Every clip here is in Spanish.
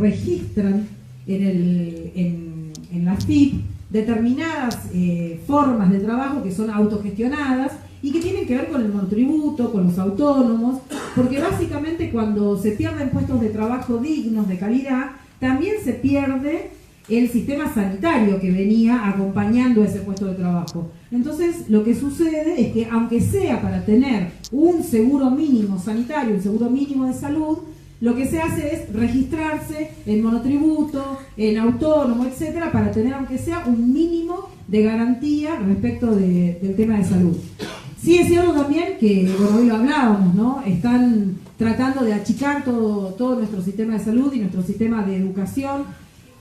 registran en la FIP determinadas formas de trabajo que son autogestionadas y que tienen que ver con el monotributo, con los autónomos, porque básicamente cuando se pierden puestos de trabajo dignos, de calidad, también se pierde el sistema sanitario que venía acompañando ese puesto de trabajo. Entonces, lo que sucede es que, aunque sea para tener un seguro mínimo sanitario, un seguro mínimo de salud, lo que se hace es registrarse en monotributo, en autónomo, etcétera, para tener, aunque sea, un mínimo de garantía respecto del tema de salud. Sí es cierto también que, bueno, hoy lo hablábamos, ¿no? Están tratando de achicar todo nuestro sistema de salud y nuestro sistema de educación.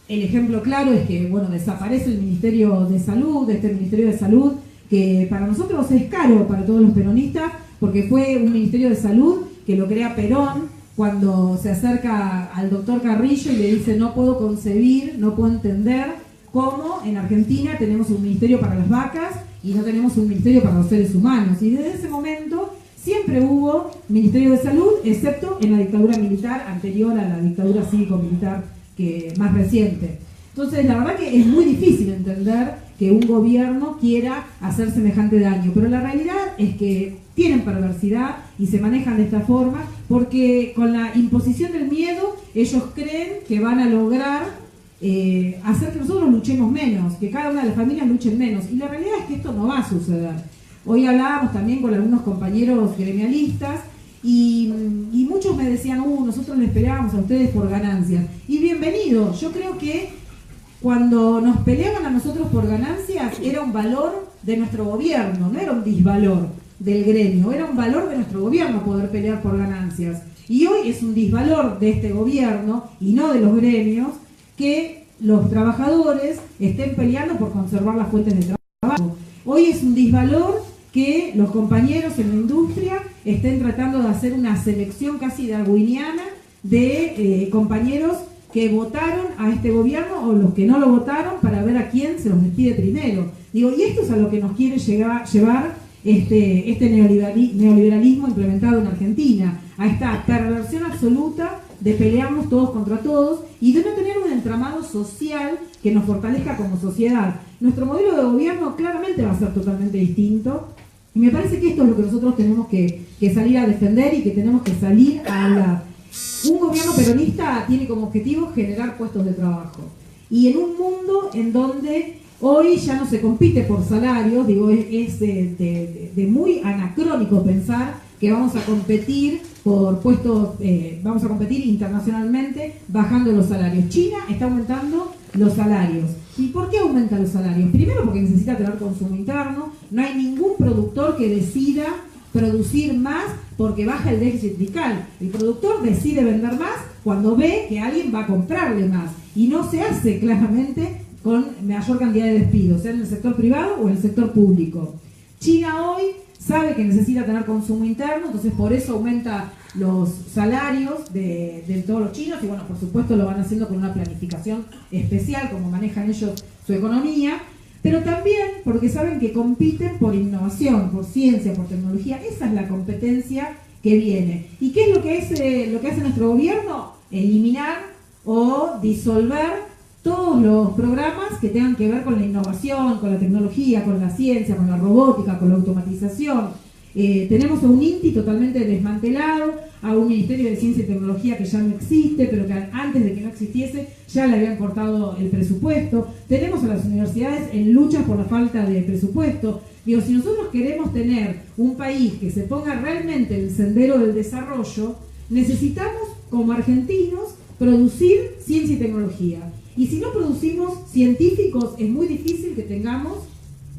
El ejemplo claro es que, bueno, desaparece el Ministerio de Salud, este Ministerio de Salud, que para nosotros es caro, para todos los peronistas, porque fue un Ministerio de Salud que lo crea Perón cuando se acerca al doctor Carrillo y le dice: no puedo concebir, no puedo entender cómo en Argentina tenemos un ministerio para las vacas y no tenemos un ministerio para los seres humanos. Y desde ese momento siempre hubo Ministerio de Salud, excepto en la dictadura militar anterior a la dictadura cívico-militar más reciente. Entonces, la verdad que es muy difícil entender que un gobierno quiera hacer semejante daño, pero la realidad es que tienen perversidad y se manejan de esta forma porque con la imposición del miedo ellos creen que van a lograr hacer que nosotros luchemos menos, que cada una de las familias luchen menos, y la realidad es que esto no va a suceder. Hoy hablábamos también con algunos compañeros gremialistas y muchos me decían: nosotros les peleábamos a ustedes por ganancias. Y bienvenido, yo creo que cuando nos peleaban a nosotros por ganancias era un valor de nuestro gobierno, no era un disvalor del gremio, era un valor de nuestro gobierno poder pelear por ganancias. Y hoy es un disvalor de este gobierno y no de los gremios que los trabajadores estén peleando por conservar las fuentes de trabajo. Hoy es un disvalor que los compañeros en la industria estén tratando de hacer una selección casi darwiniana de compañeros que votaron a este gobierno o los que no lo votaron para ver a quién se los despide primero. Digo, y esto es a lo que nos quiere llevar este neoliberalismo implementado en Argentina, a esta perversión absoluta de pelearnos todos contra todos y de no tener un entramado social que nos fortalezca como sociedad. Nuestro modelo de gobierno claramente va a ser totalmente distinto y me parece que esto es lo que nosotros tenemos que salir a defender y que tenemos que salir a hablar. Un gobierno peronista tiene como objetivo generar puestos de trabajo y en un mundo en donde hoy ya no se compite por salarios, digo, es de muy anacrónico pensar que vamos a competir por puestos, vamos a competir internacionalmente bajando los salarios. China está aumentando los salarios. ¿Y por qué aumenta los salarios? Primero porque necesita tener consumo interno, no hay ningún productor que decida producir más porque baja el déficit fiscal. El productor decide vender más cuando ve que alguien va a comprarle más y no se hace claramente con mayor cantidad de despidos, sea en el sector privado o en el sector público. China hoy sabe que necesita tener consumo interno, entonces por eso aumenta los salarios de todos los chinos y bueno, por supuesto lo van haciendo con una planificación especial, como manejan ellos su economía, pero también porque saben que compiten por innovación, por ciencia, por tecnología. Esa es la competencia que viene. ¿Y qué es lo que hace nuestro gobierno? Eliminar o disolver todos los programas que tengan que ver con la innovación, con la tecnología, con la ciencia, con la robótica, con la automatización. Tenemos a un INTI totalmente desmantelado, a un Ministerio de Ciencia y Tecnología que ya no existe, pero que antes de que no existiese ya le habían cortado el presupuesto. Tenemos a las universidades en lucha por la falta de presupuesto. Digo, si nosotros queremos tener un país que se ponga realmente en el sendero del desarrollo, necesitamos, como argentinos, producir ciencia y tecnología. Y si no producimos científicos, es muy difícil que tengamos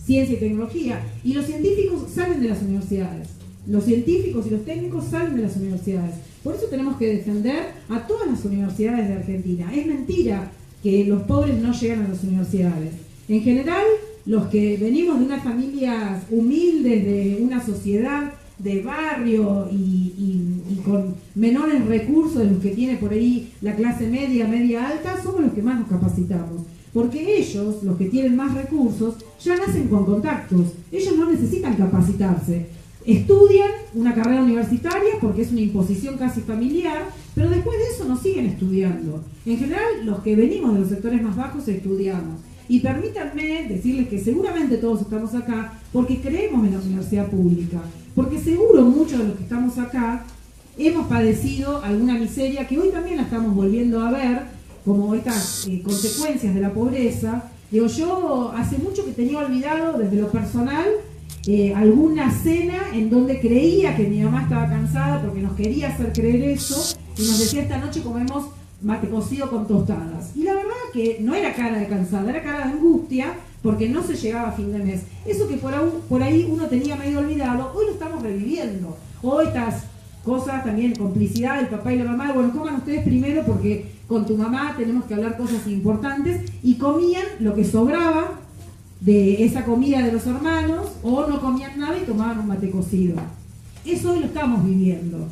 ciencia y tecnología. Y los científicos salen de las universidades. Los científicos y los técnicos salen de las universidades. Por eso tenemos que defender a todas las universidades de Argentina. Es mentira que los pobres no llegan a las universidades. En general, los que venimos de unas familias humildes, de una sociedad de barrio y con menores recursos de los que tiene por ahí la clase media, media alta, somos los que más nos capacitamos. Porque ellos, los que tienen más recursos, ya nacen con contactos. Ellos no necesitan capacitarse. estudian una carrera universitaria porque es una imposición casi familiar, pero después de eso no siguen estudiando. En general, los que venimos de los sectores más bajos estudiamos. Y permítanme decirles que seguramente todos estamos acá porque creemos en la universidad pública, porque seguro muchos de los que estamos acá hemos padecido alguna miseria que hoy también la estamos volviendo a ver, como estas consecuencias de la pobreza. Digo, yo hace mucho que tenía olvidado desde lo personal alguna cena en donde creía que mi mamá estaba cansada porque nos quería hacer creer eso y nos decía: esta noche comemos mate cocido con tostadas. Y la verdad que no era cara de cansada, era cara de angustia porque no se llegaba a fin de mes. Eso que por ahí uno tenía medio olvidado, hoy lo estamos reviviendo. Hoy estas cosas también, complicidad del papá y la mamá, bueno, coman ustedes primero porque con tu mamá tenemos que hablar cosas importantes, y comían lo que sobraba de esa comida de los hermanos, o no comían nada y tomaban un mate cocido. Eso hoy lo estamos viviendo.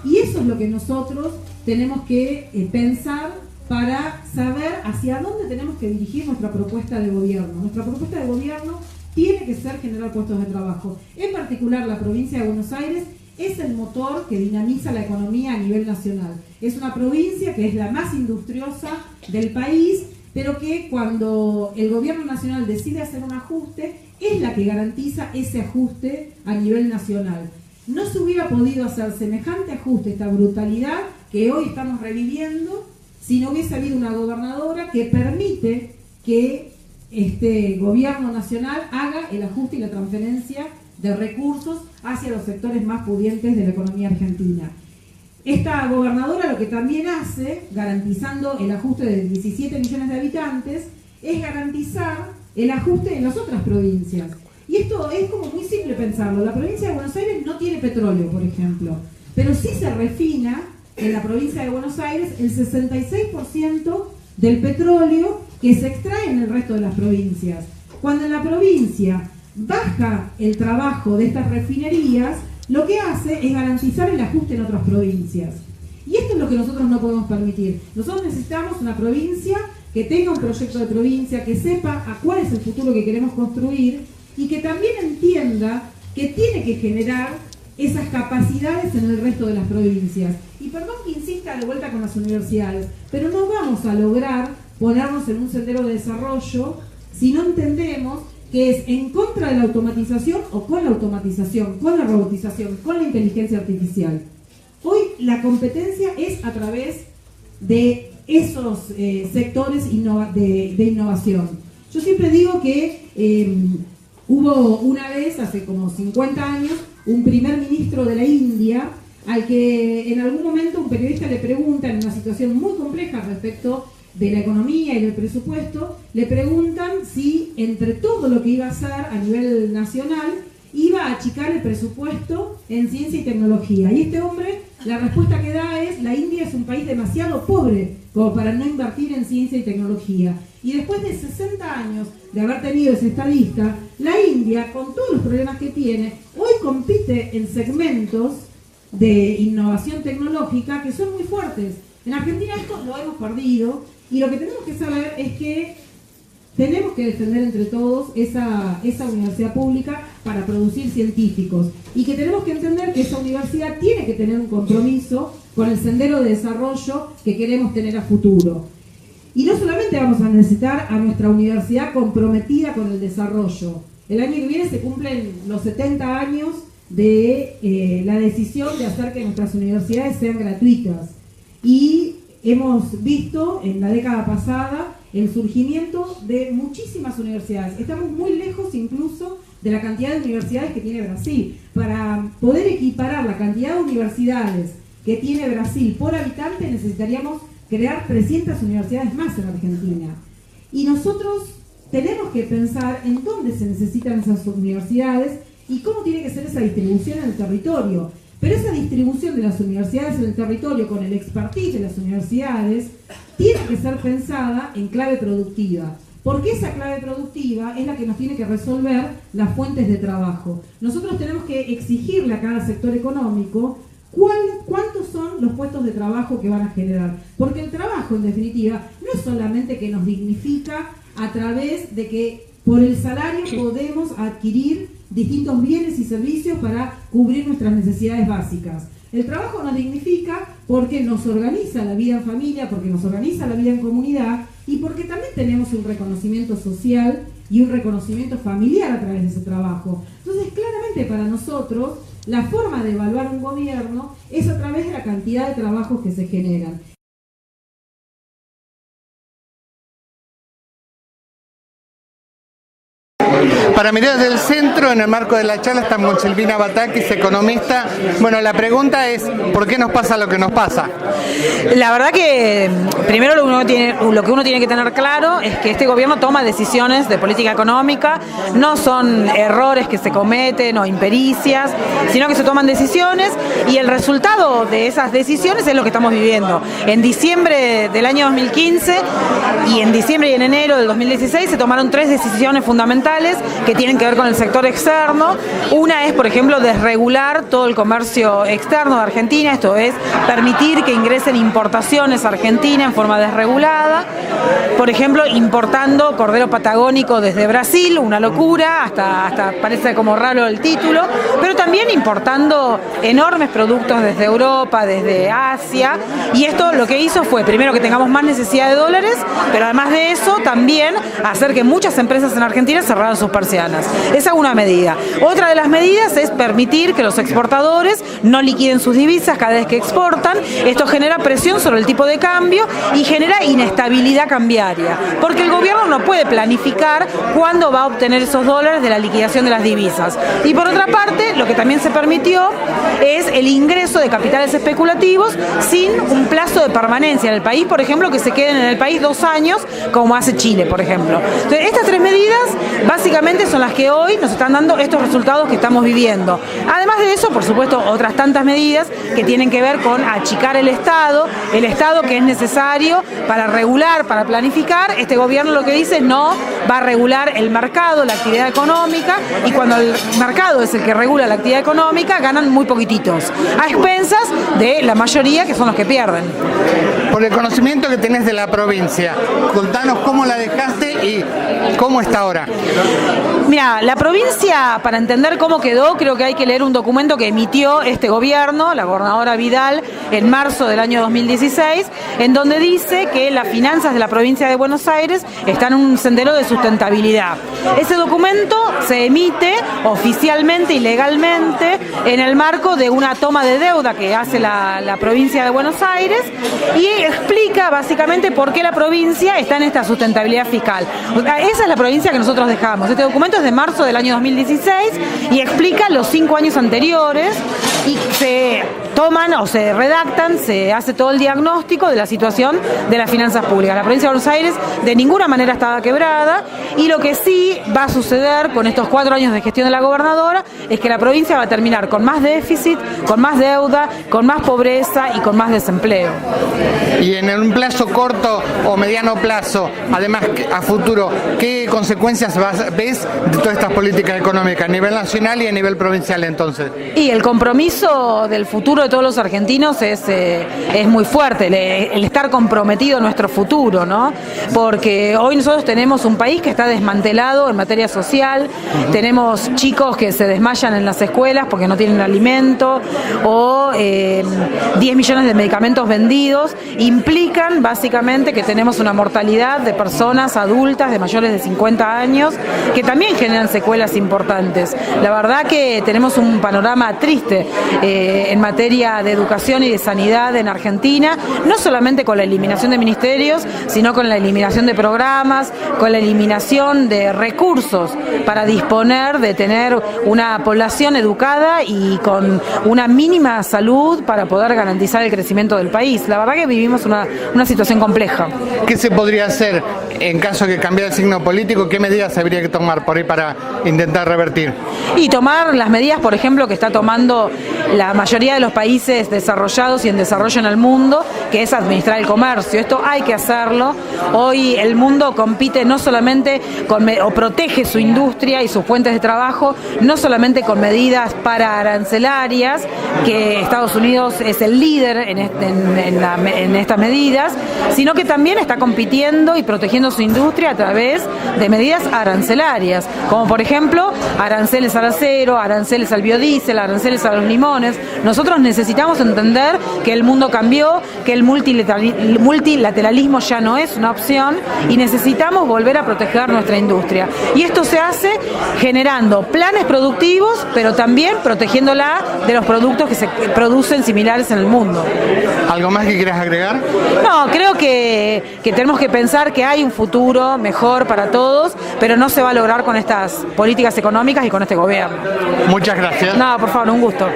Y eso es lo que nosotros tenemos que pensar para saber hacia dónde tenemos que dirigir nuestra propuesta de gobierno. Nuestra propuesta de gobierno tiene que ser generar puestos de trabajo. En particular, la provincia de Buenos Aires es el motor que dinamiza la economía a nivel nacional. Es una provincia que es la más industriosa del país, pero que cuando el gobierno nacional decide hacer un ajuste, es la que garantiza ese ajuste a nivel nacional. No se hubiera podido hacer semejante ajuste, esta brutalidad que hoy estamos reviviendo, si no hubiese habido una gobernadora que permite que este gobierno nacional haga el ajuste y la transferencia de recursos hacia los sectores más pudientes de la economía argentina. Esta gobernadora lo que también hace, garantizando el ajuste de 17 millones de habitantes, es garantizar el ajuste en las otras provincias. Y esto es como muy simple pensarlo. La provincia de Buenos Aires no tiene petróleo, por ejemplo, pero sí se refina en la provincia de Buenos Aires el 66% del petróleo que se extrae en el resto de las provincias. Cuando en la provincia baja el trabajo de estas refinerías, lo que hace es garantizar el ajuste en otras provincias. Y esto es lo que nosotros no podemos permitir. Nosotros necesitamos una provincia que tenga un proyecto de provincia, que sepa a cuál es el futuro que queremos construir y que también entienda que tiene que generar esas capacidades en el resto de las provincias. Y perdón que insista de vuelta con las universidades, pero no vamos a lograr ponernos en un sendero de desarrollo si no entendemos que es en contra de la automatización o con la automatización, con la robotización, con la inteligencia artificial. Hoy la competencia es a través de esos sectores de innovación. Yo siempre digo que hubo una vez, hace como 50 años, un primer ministro de la India al que en algún momento un periodista le pregunta, en una situación muy compleja respecto de la economía y del presupuesto, le preguntan si entre todo lo que iba a hacer a nivel nacional iba a achicar el presupuesto en ciencia y tecnología. Y este hombre, la respuesta que da es: la India es un país demasiado pobre como para no invertir en ciencia y tecnología. Y después de 60 años de haber tenido ese estadista, la India, con todos los problemas que tiene, hoy compite en segmentos de innovación tecnológica que son muy fuertes. En Argentina esto lo hemos perdido, y lo que tenemos que saber es que tenemos que defender entre todos esa universidad pública para producir científicos, y que tenemos que entender que esa universidad tiene que tener un compromiso con el sendero de desarrollo que queremos tener a futuro. Y no solamente vamos a necesitar a nuestra universidad comprometida con el desarrollo. El año que viene se cumplen los 70 años de la decisión de hacer que nuestras universidades sean gratuitas. Y hemos visto en la década pasada el surgimiento de muchísimas universidades. Estamos muy lejos incluso de la cantidad de universidades que tiene Brasil. Para poder equiparar la cantidad de universidades que tiene Brasil por habitante, necesitaríamos crear 300 universidades más en Argentina. Y nosotros tenemos que pensar en dónde se necesitan esas universidades y cómo tiene que ser esa distribución en el territorio. Pero esa distribución de las universidades en el territorio con el expertise de las universidades tiene que ser pensada en clave productiva, porque esa clave productiva es la que nos tiene que resolver las fuentes de trabajo. Nosotros tenemos que exigirle a cada sector económico cuántos son los puestos de trabajo que van a generar, porque el trabajo en definitiva no es solamente que nos dignifica a través de que por el salario podemos adquirir distintos bienes y servicios para cubrir nuestras necesidades básicas. El trabajo nos dignifica porque nos organiza la vida en familia, porque nos organiza la vida en comunidad y porque también tenemos un reconocimiento social y un reconocimiento familiar a través de ese trabajo. Entonces, claramente para nosotros, la forma de evaluar un gobierno es a través de la cantidad de trabajos que se generan. Para mirar desde el centro, en el marco de la charla, estamos con Silvina Batakis, economista. Bueno, la pregunta es, ¿por qué nos pasa lo que nos pasa? La verdad que primero lo que uno tiene que tener claro es que este gobierno toma decisiones de política económica, no son errores que se cometen o impericias, sino que se toman decisiones y el resultado de esas decisiones es lo que estamos viviendo. En diciembre del año 2015 y en diciembre y en enero del 2016 se tomaron 3 decisiones fundamentales que tienen que ver con el sector externo. Una es, por ejemplo, desregular todo el comercio externo de Argentina, esto es, permitir que ingresen importaciones a Argentina en forma desregulada, por ejemplo, importando cordero patagónico desde Brasil, una locura, hasta parece como raro el título, pero también importando enormes productos desde Europa, desde Asia, y esto lo que hizo fue, primero, que tengamos más necesidad de dólares, pero además de eso, también hacer que muchas empresas en Argentina cerraran sus persianas. Esa es una medida. Otra de las medidas es permitir que los exportadores no liquiden sus divisas cada vez que exportan. Esto genera presión sobre el tipo de cambio y genera inestabilidad cambiaria, porque el gobierno no puede planificar cuándo va a obtener esos dólares de la liquidación de las divisas. Y por otra parte, lo que también se permitió es el ingreso de capitales especulativos sin un plazo de permanencia en el país, por ejemplo, que se queden en el país 2 años, como hace Chile, por ejemplo. Entonces, estas 3 medidas básicamente son las que hoy nos están dando estos resultados que estamos viviendo. Además de eso, por supuesto, otras tantas medidas que tienen que ver con achicar el Estado que es necesario para regular, para planificar. Este gobierno lo que dice es no, va a regular el mercado, la actividad económica, y cuando el mercado es el que regula la actividad económica, ganan muy poquititos, a expensas de la mayoría, que son los que pierden. Por el conocimiento que tenés de la provincia, contanos cómo la dejaste y cómo está ahora. Mira, la provincia, para entender cómo quedó, creo que hay que leer un documento que emitió este gobierno, la gobernadora Vidal, en marzo del año 2016, en donde dice que las finanzas de la provincia de Buenos Aires están en un sendero de sustentabilidad. Ese documento se emite oficialmente y legalmente en el marco de una toma de deuda que hace la provincia de Buenos Aires y explica básicamente por qué la provincia está en esta sustentabilidad fiscal. Esa es la provincia que nosotros dejamos. Este documento es de marzo del año 2016 y explica los 5 años anteriores y se toman o se redactan, se hace todo el diagnóstico de la situación de las finanzas públicas. La provincia de Buenos Aires de ninguna manera estaba quebrada y lo que sí va a suceder con estos 4 años de gestión de la gobernadora es que la provincia va a terminar con más déficit, con más deuda, con más pobreza y con más desempleo. Y en un plazo corto o mediano plazo, además a futuro, ¿qué consecuencias ves de todas estas políticas económicas a nivel nacional y a nivel provincial entonces? Y el compromiso del futuro de todos los argentinos es muy fuerte, el estar comprometido en nuestro futuro, ¿no? Porque hoy nosotros tenemos un país que está desmantelado en materia social, tenemos chicos que se desmayan en las escuelas porque no tienen alimento, o 10 millones de medicamentos vendidos, implican básicamente que tenemos una mortalidad de personas adultas de mayores de 50 años que también generan secuelas importantes. La verdad que tenemos un panorama triste en materia de educación y de sanidad en Argentina, no solamente con la eliminación de ministerios, sino con la eliminación de programas, con la eliminación de recursos para disponer de tener una población educada y con una mínima salud para poder garantizar el crecimiento del país. La verdad que vivimos una situación compleja. ¿Qué se podría hacer en caso de que cambiara el signo político? ¿Qué medidas habría que tomar por ahí para intentar revertir? Y tomar las medidas, por ejemplo, que está tomando la mayoría de los países desarrollados y en desarrollo en el mundo, que es administrar el comercio. Esto hay que hacerlo. Hoy el mundo compite no solamente o protege su industria y sus fuentes de trabajo, no solamente con medidas pararancelarias, que Estados Unidos es el líder en estas medidas, sino que también está compitiendo y protegiendo su industria a través de medidas arancelarias, como por ejemplo aranceles al acero, aranceles al biodiesel, aranceles a los limones. Nosotros necesitamos entender que el mundo cambió, que el multilateralismo ya no es una opción y necesitamos volver a proteger nuestra industria. Y esto se hace generando planes productivos, pero también protegiéndola de los productos que se producen similares en el mundo. ¿Algo más que quieras agregar? No, creo que tenemos que pensar que hay un futuro mejor para todos, pero no se va a lograr con estas políticas económicas y con este gobierno. Muchas gracias. No, por favor, un gusto.